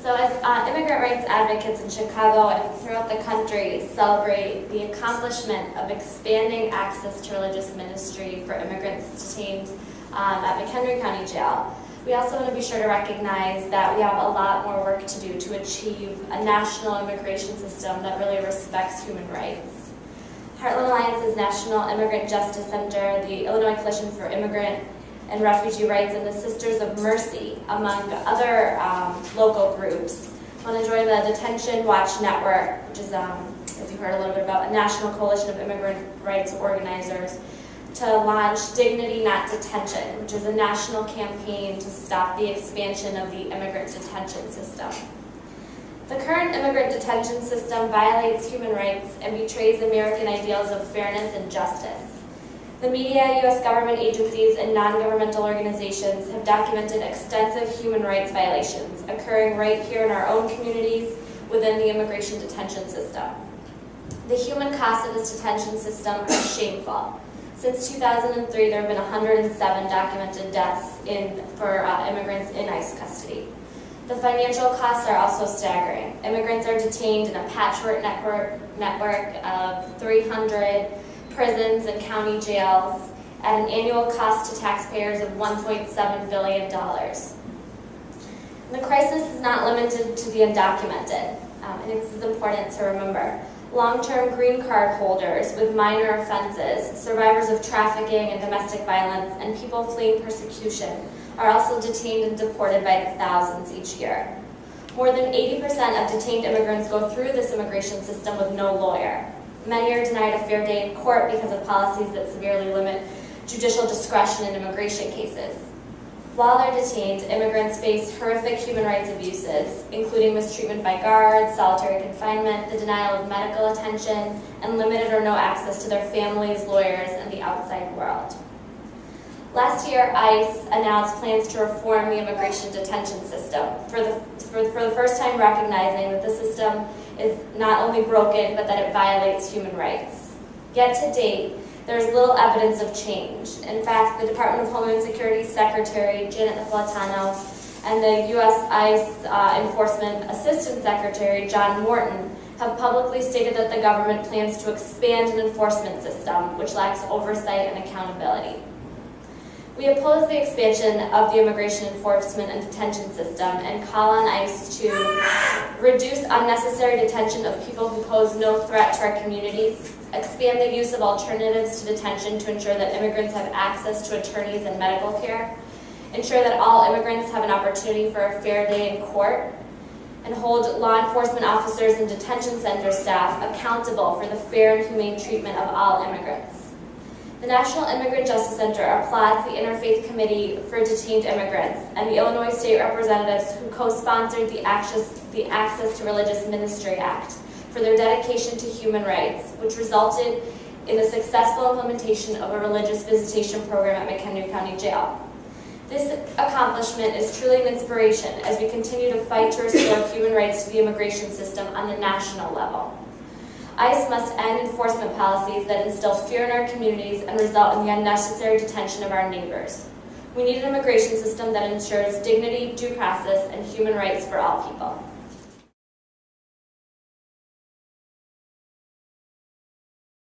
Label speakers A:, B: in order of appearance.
A: So as immigrant rights advocates in Chicago and throughout the country celebrate the accomplishment of expanding access to religious ministry for immigrants detained at McHenry County Jail, we also want to be sure to recognize that we have a lot more work to do to achieve a national immigration system that really respects human rights. Heartland Alliance's National Immigrant Justice Center, the Illinois Coalition for Immigrant and Refugee Rights, and the Sisters of Mercy, among other local groups, want to join the Detention Watch Network, which is, as you heard a little bit about, a national coalition of immigrant rights organizers, to launch Dignity Not Detention, which is a national campaign to stop the expansion of the immigrant detention system. The current immigrant detention system violates human rights and betrays American ideals of fairness and justice. The media, U.S. government agencies, and non-governmental organizations have documented extensive human rights violations occurring right here in our own communities within the immigration detention system. The human cost of this detention system is shameful. Since 2003, there have been 107 documented deaths for immigrants in ICE custody. The financial costs are also staggering. Immigrants are detained in a patchwork network of 300 prisons and county jails at an annual cost to taxpayers of $1.7 billion. The crisis is not limited to the undocumented. I think this is important to remember. Long-term green card holders with minor offenses, survivors of trafficking and domestic violence, and people fleeing persecution are also detained and deported by the thousands each year. More than 80% of detained immigrants go through this immigration system with no lawyer. Many are denied a fair day in court because of policies that severely limit judicial discretion in immigration cases. While they're detained, immigrants face horrific human rights abuses, including mistreatment by guards, solitary confinement, the denial of medical attention, and limited or no access to their families, lawyers, and the outside world. Last year, ICE announced plans to reform the immigration detention system, for the first time recognizing that the system is not only broken, but that it violates human rights. Yet to date, there's little evidence of change. In fact, the Department of Homeland Security Secretary Janet Napolitano and the U.S. ICE Enforcement Assistant Secretary John Morton have publicly stated that the government plans to expand an enforcement system which lacks oversight and accountability. We oppose the expansion of the immigration enforcement and detention system and call on ICE to reduce unnecessary detention of people who pose no threat to our communities, expand the use of alternatives to detention to ensure that immigrants have access to attorneys and medical care, ensure that all immigrants have an opportunity for a fair day in court, and hold law enforcement officers and detention center staff accountable for the fair and humane treatment of all immigrants. The National Immigrant Justice Center applauds the Interfaith Committee for Detained Immigrants and the Illinois State Representatives who co-sponsored the Access to Religious Ministry Act for their dedication to human rights, which resulted in the successful implementation of a religious visitation program at McHenry County Jail. This accomplishment is truly an inspiration as we continue to fight to restore human rights to the immigration system on the national level. ICE must end enforcement policies that instill fear in our communities and result in the unnecessary detention of our neighbors. We need an immigration system that ensures dignity, due process, and human rights for all people.